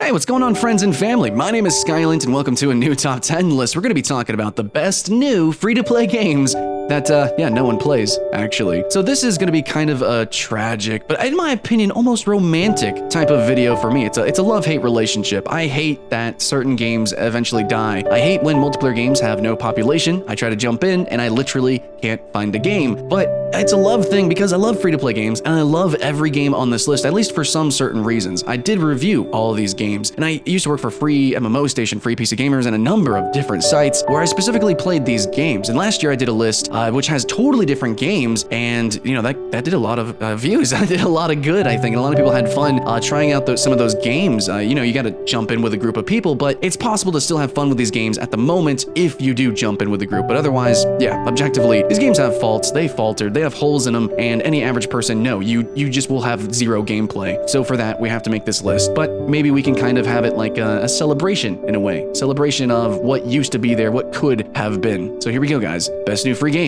Hey, what's going on, friends and family? My name is Skylint, and welcome to a new Top 10 list. We're going to be talking about the best new free-to-play games that, no one plays, actually. So this is going to be kind of a tragic, but in my opinion, almost romantic type of video for me. It's a love-hate relationship. I hate that certain games eventually die. I hate when multiplayer games have no population. I try to jump in, and I literally can't find a game. But it's a love thing because I love free-to-play games, and I love every game on this list, at least for some certain reasons. I did review all of these games, and I used to work for Free MMO Station, Free PC Gamers, and a number of different sites where I specifically played these games. And last year I did a list which has totally different games, and that did a lot of views. I did a lot of good, I think, and a lot of people had fun trying out some of those games. You got to jump in with a group of people, but it's possible to still have fun with these games at the moment if you do jump in with a group. But otherwise, yeah, objectively, these games have faults. They faltered. They have holes in them, and any average person, no, you just will have zero gameplay. So for that, we have to make this list. But maybe we can kind of have it like a celebration in a way. Celebration of what used to be there, what could have been. So here we go, guys. Best new free games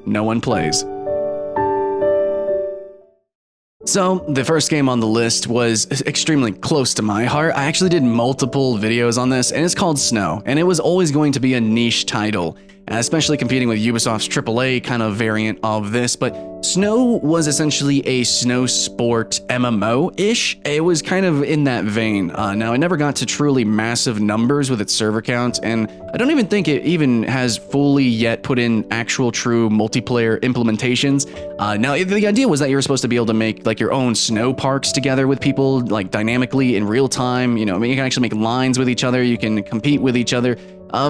no one plays. So, the first game on the list was extremely close to my heart. I actually did multiple videos on this, and it's called Snow, and it was always going to be a niche title, especially competing with Ubisoft's AAA kind of variant of this, but Snow was essentially a snow sport MMO-ish. It was kind of in that vein. Now, it never got to truly massive numbers with its server count, and I don't even think it even has fully yet put in actual true multiplayer implementations. Now, the idea was that you were supposed to be able to make like your own snow parks together with people, like dynamically in real time. You can actually make lines with each other. You can compete with each other.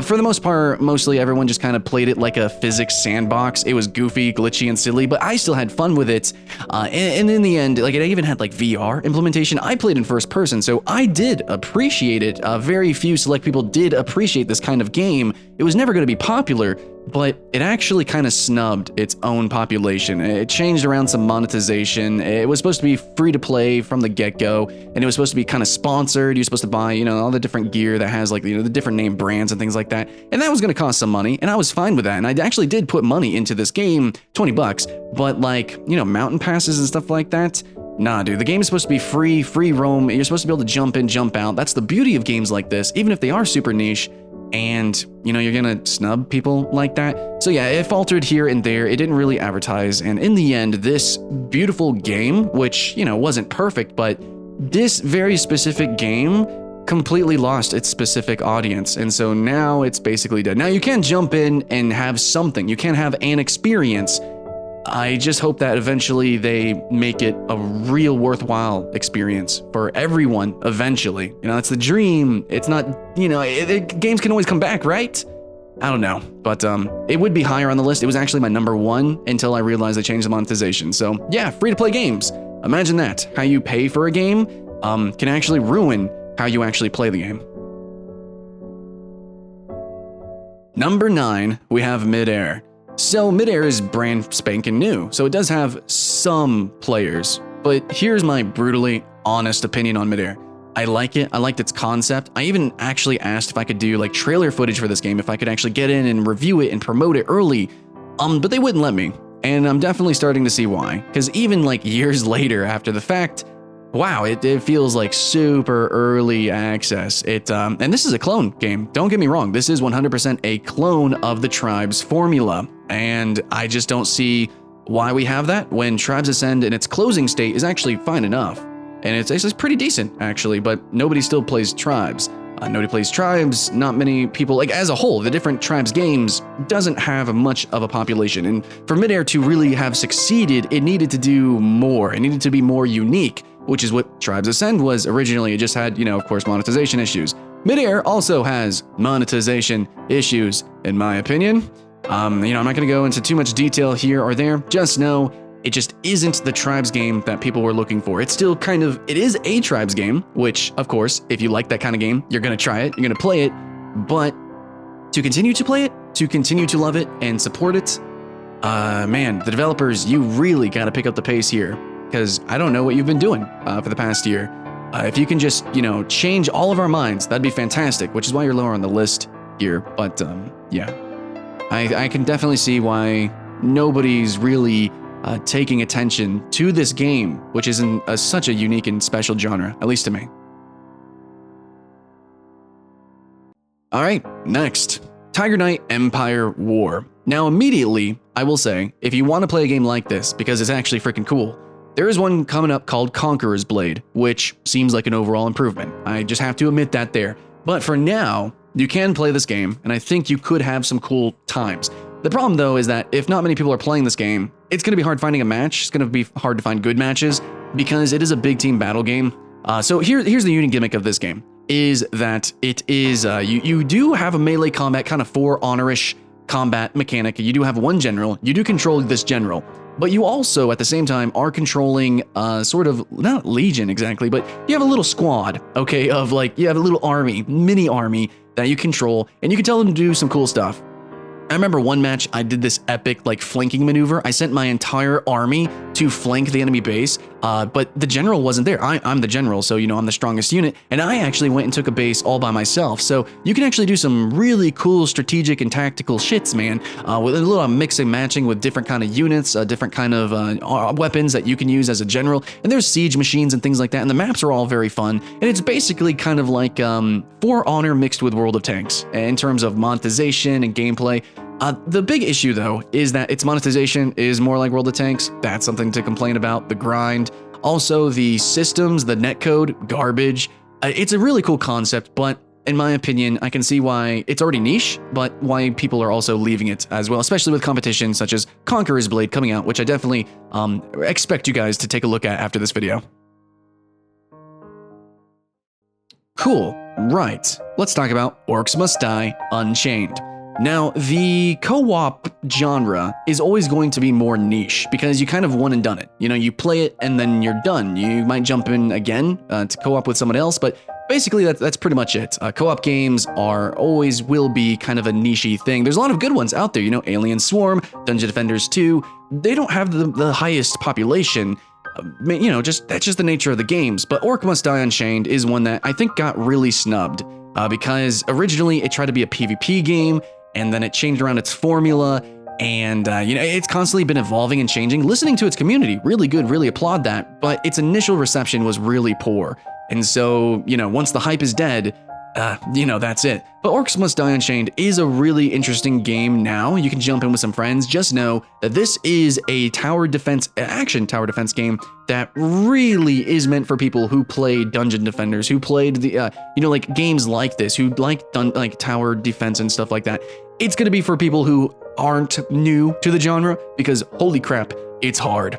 For the most part, mostly everyone just kind of played it like a physics sandbox. It was goofy, glitchy, and silly, but I still had fun with it. And in the end, like it even had like VR implementation. I played in first person, so I did appreciate it. Very few select people did appreciate this kind of game. It was never going to be popular, but it actually kind of snubbed its own population. It changed around some monetization. It was supposed to be free to play from the get-go, and it was supposed to be kind of sponsored. You're supposed to buy, all the different gear that has like, the different name brands and things like that. And that was going to cost some money, and I was fine with that. And I actually did put money into this game, $20, but like, mountain passes and stuff like that. Nah, dude, the game is supposed to be free roam. You're supposed to be able to jump in, jump out. That's the beauty of games like this, even if they are super niche. And, you're gonna snub people like that. So yeah, it faltered here and there. It didn't really advertise. And in the end, this beautiful game, which, wasn't perfect, but this very specific game completely lost its specific audience. And so now it's basically dead. Now you can jump in and have something. You can have an experience. I just hope that eventually they make it a real worthwhile experience for everyone eventually. That's the dream. It's not, games can always come back, right? I don't know, but it would be higher on the list. It was actually my number one until I realized they changed the monetization. So yeah, free to play games. Imagine that. How you pay for a game can actually ruin how you actually play the game. Number 9, we have Midair. So Midair is brand spanking new, so it does have some players, but here's my brutally honest opinion on Midair. I like it. I liked its concept. I even actually asked if I could do like trailer footage for this game, if I could actually get in and review it and promote it early, but they wouldn't let me, and I'm definitely starting to see why, because even like years later after the fact, wow, it feels like super early access. And this is a clone game. Don't get me wrong. This is 100% a clone of the Tribes formula. And I just don't see why we have that when Tribes Ascend in its closing state is actually fine enough. And it's pretty decent, actually, but nobody still plays Tribes. Nobody plays Tribes, not many people, like as a whole, the different Tribes games doesn't have much of a population. And for Midair to really have succeeded, it needed to do more. It needed to be more unique, which is what Tribes Ascend was originally. It just had, of course, monetization issues. Midair also has monetization issues, in my opinion. I'm not going to go into too much detail here or there. Just know it just isn't the Tribes game that people were looking for. It's still it is a Tribes game, which, of course, if you like that kind of game, you're going to try it, you're going to play it. But to continue to play it, to continue to love it and support it, man, the developers, you really got to pick up the pace here. Because I don't know what you've been doing for the past year. If you can just, change all of our minds, that'd be fantastic, which is why you're lower on the list here. But, yeah. I can definitely see why nobody's really taking attention to this game, which is in such a unique and special genre, at least to me. All right, next, Tiger Knight Empire War. Now, immediately, I will say, if you want to play a game like this, because it's actually freaking cool, there is one coming up called Conqueror's Blade, which seems like an overall improvement. I just have to admit that there. But for now, you can play this game, and I think you could have some cool times. The problem, though, is that if not many people are playing this game, it's going to be hard finding a match. It's going to be hard to find good matches because it is a big team battle game. So here's the unique gimmick of this game, is that it is, you do have a melee combat, kind of For Honor-ish combat mechanic. You do have one general. You do control this general. But you also, at the same time, are controlling sort of, not legion exactly, but you have a little squad, okay, of like, you have a little army, mini army that you control, and you can tell them to do some cool stuff. I remember one match, I did this epic like flanking maneuver. I sent my entire army to flank the enemy base, but the general wasn't there. I'm the general, so you know I'm the strongest unit, and I actually went and took a base all by myself. So you can actually do some really cool strategic and tactical shits, man, with a little mix and matching with different kind of units, different kind of weapons that you can use as a general, and there's siege machines and things like that, and the maps are all very fun, and it's basically kind of like For Honor mixed with World of Tanks in terms of monetization and gameplay. The big issue, though, is that its monetization is more like World of Tanks. That's something to complain about. The grind. Also, the systems, the netcode, garbage. It's a really cool concept, but in my opinion, I can see why it's already niche, but why people are also leaving it as well, especially with competition such as Conqueror's Blade coming out, which I definitely expect you guys to take a look at after this video. Cool. Right. Let's talk about Orcs Must Die Unchained. Now, the co-op genre is always going to be more niche because you kind of one and done it. You know, you play it and then you're done. You might jump in again to co-op with someone else, but basically that's pretty much it. Co-op games always will be kind of a niche-y thing. There's a lot of good ones out there, you know, Alien Swarm, Dungeon Defenders 2. They don't have the highest population. You know, that's just the nature of the games. But Orc Must Die Unchained is one that I think got really snubbed because originally it tried to be a PvP game, and then it changed around its formula, and you know, it's constantly been evolving and changing. Listening to its community, really good, really applaud that, but its initial reception was really poor. And so, you know, once the hype is dead, you know, that's it. But Orcs Must Die Unchained is a really interesting game now. You can jump in with some friends. Just know that this is a tower defense, action tower defense game that really is meant for people who play Dungeon Defenders, who played the, you know, like games like this, who like tower defense and stuff like that. It's going to be for people who aren't new to the genre because holy crap, it's hard.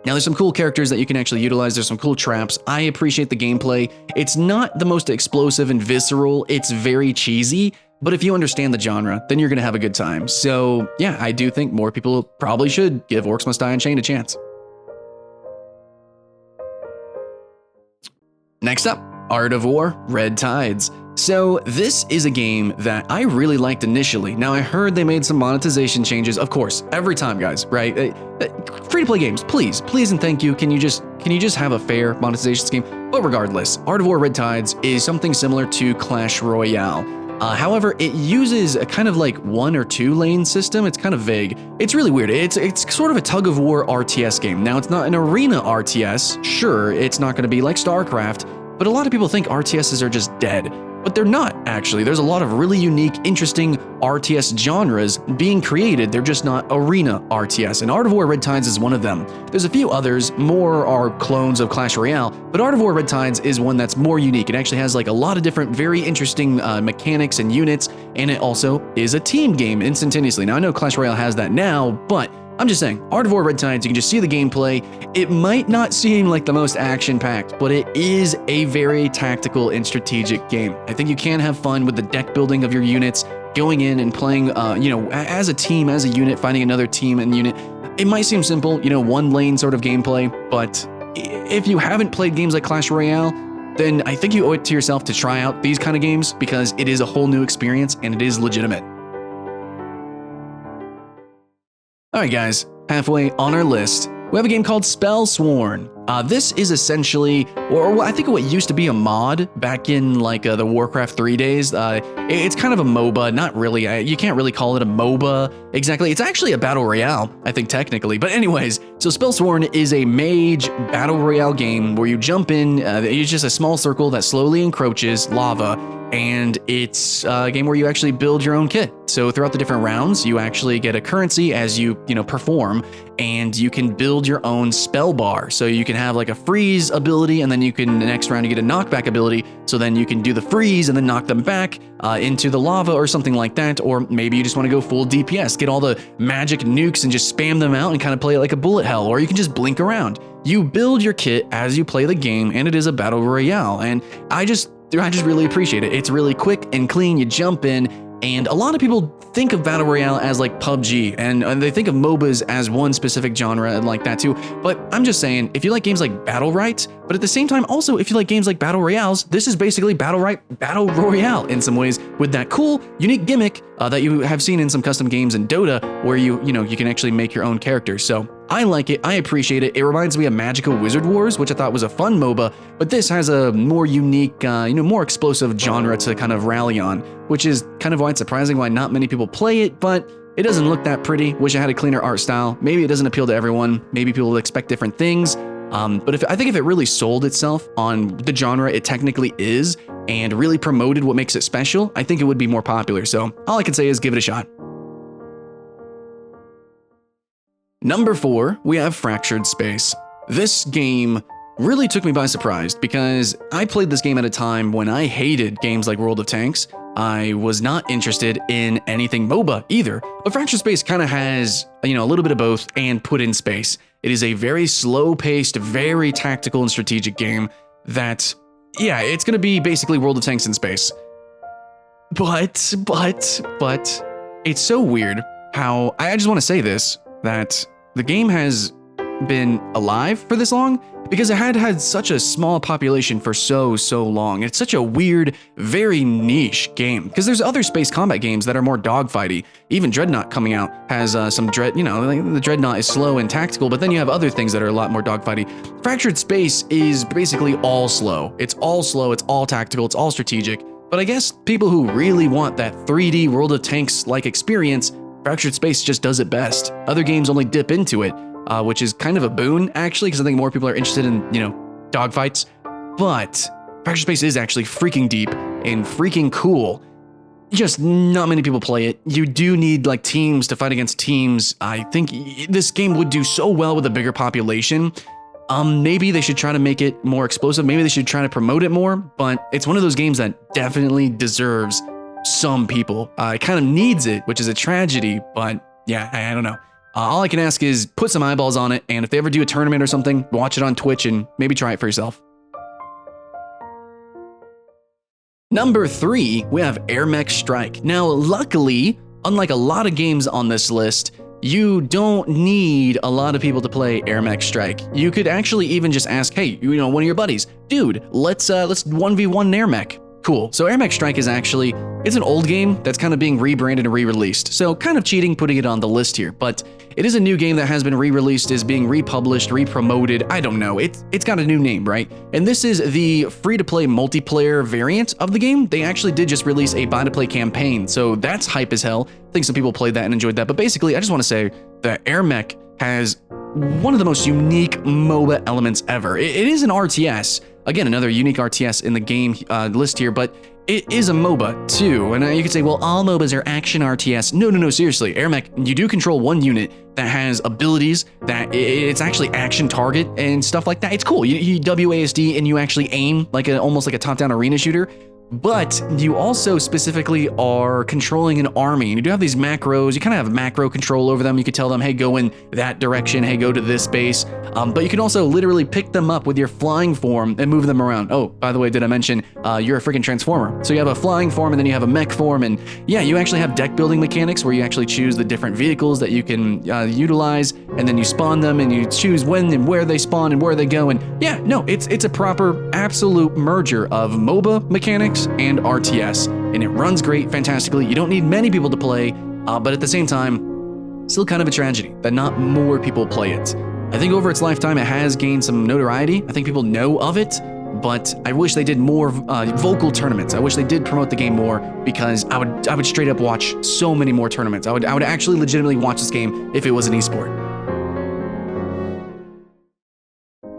Now, there's some cool characters that you can actually utilize. There's some cool traps. I appreciate the gameplay. It's not the most explosive and visceral. It's very cheesy, but if you understand the genre, then you're going to have a good time. So yeah, I do think more people probably should give Orcs Must Die Unchained a chance. Next up, Art of War Red Tides. So this is a game that I really liked initially. Now I heard they made some monetization changes, of course, every time, guys, right? Free-to-play games, please and thank you. Can you just have a fair monetization scheme? But regardless, Art of War Red Tides is something similar to Clash Royale. However, it uses a kind of like 1 or 2 lane system. It's kind of vague. It's really weird. It's sort of a tug of war RTS game. Now, it's not an arena RTS. Sure, it's not going to be like StarCraft, but a lot of people think RTSs are just dead. But they're not, actually. There's a lot of really unique, interesting RTS genres being created. They're just not arena RTS, and Art of War Red Tides is one of them. There's a few others, more are clones of Clash Royale, but Art of War Red Tides is one that's more unique. It actually has like a lot of different, very interesting mechanics and units, and it also is a team game instantaneously. Now, I know Clash Royale has that now, but I'm just saying, Art of War Red Tides, you can just see the gameplay. It might not seem like the most action-packed, but it is a very tactical and strategic game. I think you can have fun with the deck building of your units, going in and playing, you know, as a team, as a unit, finding another team and unit. It might seem simple, you know, one lane sort of gameplay, but if you haven't played games like Clash Royale, then I think you owe it to yourself to try out these kind of games because it is a whole new experience and it is legitimate. Alright guys, halfway on our list, we have a game called Spellsworn. This is essentially, or I think what used to be a mod back in like the Warcraft 3 days. It's kind of a MOBA, not really, you can't really call it a MOBA exactly. It's actually a Battle Royale, I think technically. But anyways, so Spellsworn is a mage Battle Royale game where you jump in, it's just a small circle that slowly encroaches lava, and it's a game where you actually build your own kit. So throughout the different rounds, you actually get a currency as you perform, and you can build your own spell bar. So you can have like a freeze ability, and then you can, the next round, you get a knockback ability. So then you can do the freeze and then knock them back into the lava or something like that. Or maybe you just want to go full DPS, get all the magic nukes and just spam them out and kind of play it like a bullet hell, or you can just blink around. You build your kit as you play the game, and it is a battle royale. And I just really appreciate it. It's really quick and clean. You jump in, and a lot of people think of battle royale as like PUBG, and they think of MOBAs as one specific genre and like that too. But I'm just saying, if you like games like Battle Right, but at the same time, also if you like games like battle royales, this is basically battle royale in some ways, with that cool, unique gimmick that you have seen in some custom games in Dota, where you can actually make your own characters. So I like it, I appreciate it. It reminds me of Magical Wizard Wars, which I thought was a fun MOBA, but this has a more unique, more explosive genre to kind of rally on, which is kind of why it's surprising why not many people play it, but it doesn't look that pretty. Wish it had a cleaner art style. Maybe it doesn't appeal to everyone. Maybe people expect different things. But I think if it really sold itself on the genre it technically is, and really promoted what makes it special, I think it would be more popular. So all I can say is give it a shot. Number 4, we have Fractured Space. This game really took me by surprise because I played this game at a time when I hated games like World of Tanks. I was not interested in anything MOBA either, but Fractured Space kind of has, a little bit of both and put in space. It is a very slow-paced, very tactical and strategic game that, it's going to be basically World of Tanks in space. But it's so weird how, I just want to say this, that the game has been alive for this long because it had such a small population for so long. It's such a weird, very niche game, because there's other space combat games that are more dogfighty. Even Dreadnought coming out has some the Dreadnought is slow and tactical, but then you have other things that are a lot more dogfighty. Fractured Space is basically all slow. It's all slow, it's all tactical, it's all strategic. But I guess people who really want that 3D World of Tanks-like experience, Fractured Space just does it best. Other games only dip into it, which is kind of a boon, actually, because I think more people are interested in, dogfights. But Fractured Space is actually freaking deep and freaking cool. Just not many people play it. You do need, teams to fight against teams. I think this game would do so well with a bigger population. Maybe they should try to make it more explosive. Maybe they should try to promote it more. But it's one of those games that definitely deserves some people. It kind of needs it, which is a tragedy, but I don't know. All I can ask is put some eyeballs on it, and if they ever do a tournament or something, watch it on Twitch and maybe try it for yourself. Number 3, we have Air Mech Strike. Now, luckily, unlike a lot of games on this list, you don't need a lot of people to play Air Mech Strike. You could actually even just ask, hey, one of your buddies, dude, let's 1v1 Air Mech. Cool. So Air Mech Strike is actually, it's an old game that's kind of being rebranded and re-released. So kind of cheating putting it on the list here, but it is a new game that has been re-released, is being republished, re-promoted. I don't know. It's got a new name, right? And this is the free-to-play multiplayer variant of the game. They actually did just release a buy-to-play campaign, so that's hype as hell. I think some people played that and enjoyed that. But basically, I just want to say that Air Mech has one of the most unique MOBA elements ever. It is an RTS. Again, another unique RTS in the game list here, but it is a MOBA too. And you could say, well, all MOBAs are action RTS. No, seriously. Air Mech, you do control one unit that has abilities that it's actually action target and stuff like that. It's cool. You WASD and you actually aim like almost like a top-down arena shooter. But you also specifically are controlling an army. And you do have these macros. You kind of have macro control over them. You could tell them, hey, go in that direction. Hey, go to this base. But you can also literally pick them up with your flying form and move them around. Oh, by the way, did I mention you're a freaking transformer? So you have a flying form and then you have a mech form. And yeah, you actually have deck building mechanics where you actually choose the different vehicles that you can utilize. And then you spawn them and you choose when and where they spawn and where they go. And yeah, no, it's a proper absolute merger of MOBA mechanics and RTS, and it runs great, fantastically. You don't need many people to play, but at the same time, still kind of a tragedy that not more people play it. I think over its lifetime, it has gained some notoriety. I think people know of it, but I wish they did more vocal tournaments. I wish they did promote the game more, because I would straight up watch so many more tournaments. I would actually legitimately watch this game if it was an esport.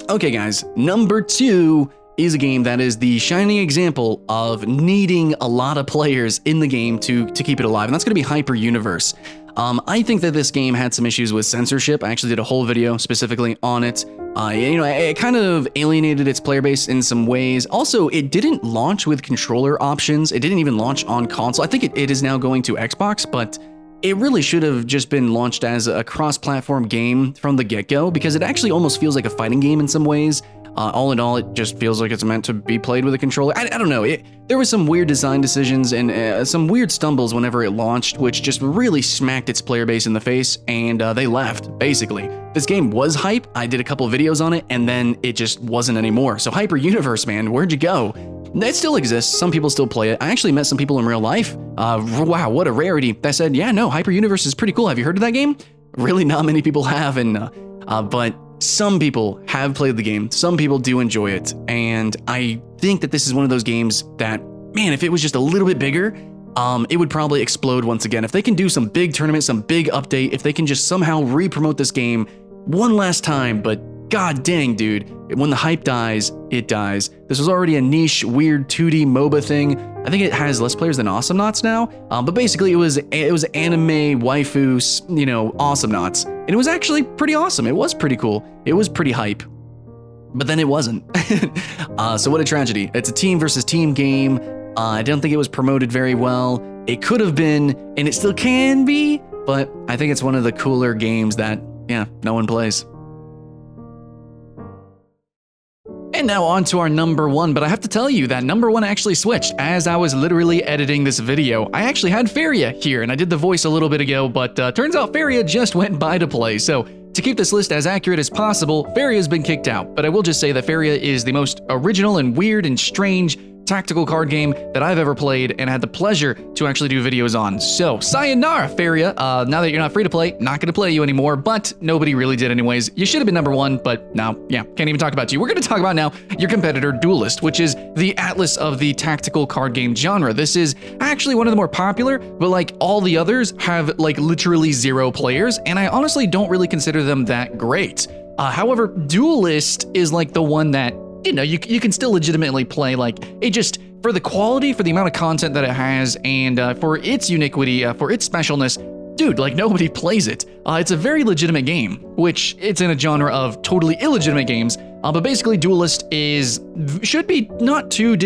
Okay, guys, number 2 is a game that is the shining example of needing a lot of players in the game to keep it alive, and that's going to be Hyper Universe. I think that this game had some issues with censorship. I actually did a whole video specifically on it. It kind of alienated its player base in some ways. Also, it didn't launch with controller options. It didn't even launch on console. I think it is now going to Xbox, but it really should have just been launched as a cross-platform game from the get-go, because it actually almost feels like a fighting game in some ways. All in all, it just feels like it's meant to be played with a controller. I don't know. There were some weird design decisions and some weird stumbles whenever it launched, which just really smacked its player base in the face, and they left, basically. This game was hype. I did a couple videos on it, and then it just wasn't anymore. So Hyper Universe, man, where'd you go? It still exists. Some people still play it. I actually met some people in real life. Wow, what a rarity. That said, yeah, no, Hyper Universe is pretty cool. Have you heard of that game? Really, not many people have, but some people have played the game. Some people do enjoy it, and I think that this is one of those games that, man, if it was just a little bit bigger, it would probably explode once again. If they can do some big tournament, some big update, if they can just somehow re-promote this game one last time, but god dang, dude, when the hype dies, it dies. This was already a niche, weird 2D MOBA thing. I think it has less players than Awesomenauts now, but basically it was anime waifu, Awesomenauts, and it was actually pretty awesome. It was pretty cool. It was pretty hype, but then it wasn't. So what a tragedy. It's a team versus team game. I don't think it was promoted very well. It could have been, and it still can be, but I think it's one of the cooler games that, yeah, no one plays. And now on to our number one, but I have to tell you that number one actually switched as I was literally editing this video. I actually had Faria here, and I did the voice a little bit ago, but turns out Faria just went by to play. So to keep this list as accurate as possible, Faria's been kicked out, but I will just say that Faria is the most original and weird and strange tactical card game that I've ever played and had the pleasure to actually do videos on. So, sayonara, Faria. Now that you're not free to play, not going to play you anymore, but nobody really did anyways. You should have been number one, but now, yeah, can't even talk about you. We're going to talk about now your competitor, Duelist, which is the Atlas of the tactical card game genre. This is actually one of the more popular, but like all the others have like literally 0 players, and I honestly don't really consider them that great. However, Duelist is like the one that you can still legitimately play. Like, it just, for the quality, for the amount of content that it has, and for its uniquity, for its specialness, dude, like, nobody plays it. It's a very legitimate game, which it's in a genre of totally illegitimate games, but basically Duelist should be not too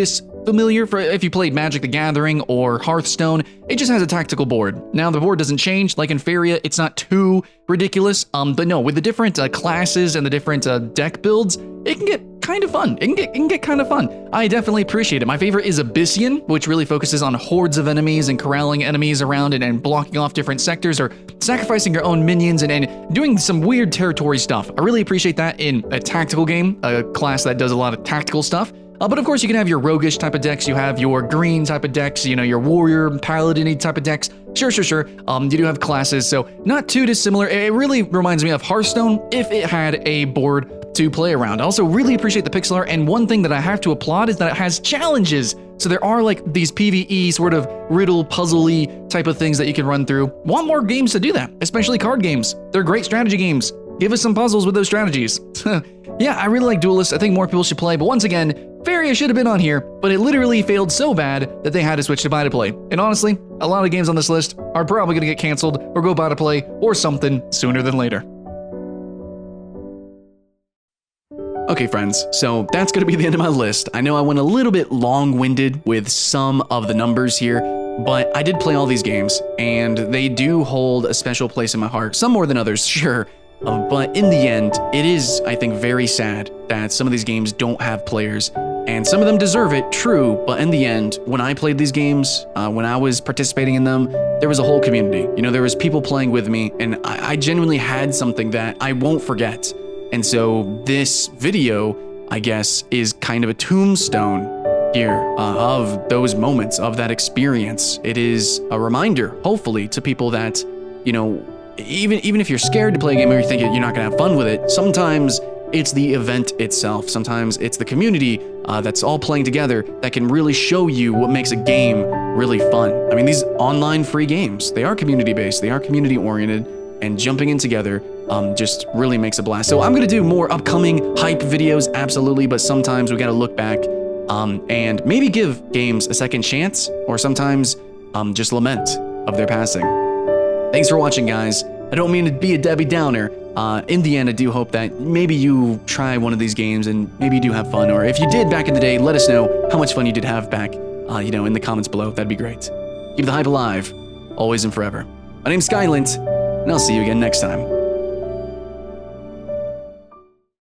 familiar for if you played Magic the Gathering or Hearthstone. It just has a tactical board. Now, the board doesn't change. Like in Faria, it's not too ridiculous, but no, with the different classes and the different deck builds, it can get kind of fun. It can get kind of fun. I definitely appreciate it. My favorite is Abyssian, which really focuses on hordes of enemies and corralling enemies around it and blocking off different sectors or sacrificing your own minions and doing some weird territory stuff. I really appreciate that in a tactical game, a class that does a lot of tactical stuff. But of course, you can have your roguish type of decks, you have your green type of decks, your warrior, paladin-y type of decks. Sure. You do have classes, so not too dissimilar. It really reminds me of Hearthstone if it had a board to play around. I also really appreciate the pixel art, and one thing that I have to applaud is that it has challenges. So there are like these PvE sort of riddle, puzzle-y type of things that you can run through. Want more games to do that, especially card games. They're great strategy games. Give us some puzzles with those strategies. Yeah, I really like Duelist. I think more people should play, but once again, Faria should have been on here, but it literally failed so bad that they had to switch to buy-to-play. And honestly, a lot of games on this list are probably going to get canceled or go buy-to-play or something sooner than later. Okay, friends, so that's going to be the end of my list. I know I went a little bit long-winded with some of the numbers here, but I did play all these games, and they do hold a special place in my heart. Some more than others, sure. But in the end, it is, I think, very sad that some of these games don't have players, and some of them deserve it, true, but in the end, when I played these games, when I was participating in them, there was a whole community. There was people playing with me, and I genuinely had something that I won't forget. And so this video, I guess, is kind of a tombstone here of those moments, of that experience. It is a reminder, hopefully, to people that, even if you're scared to play a game or you're thinking you're not gonna have fun with it, sometimes it's the event itself. Sometimes it's the community that's all playing together that can really show you what makes a game really fun. I mean, these online free games, they are community-based, they are community-oriented, and jumping in together just really makes a blast. So I'm gonna do more upcoming hype videos, absolutely, but sometimes we gotta look back and maybe give games a second chance, or sometimes just lament of their passing. Thanks for watching, guys. I don't mean to be a Debbie Downer. In the end, I do hope that maybe you try one of these games and maybe you do have fun, or if you did back in the day, let us know how much fun you did have back, in the comments below. That'd be great. Keep the hype alive, always and forever. My name's Skylint, and I'll see you again next time.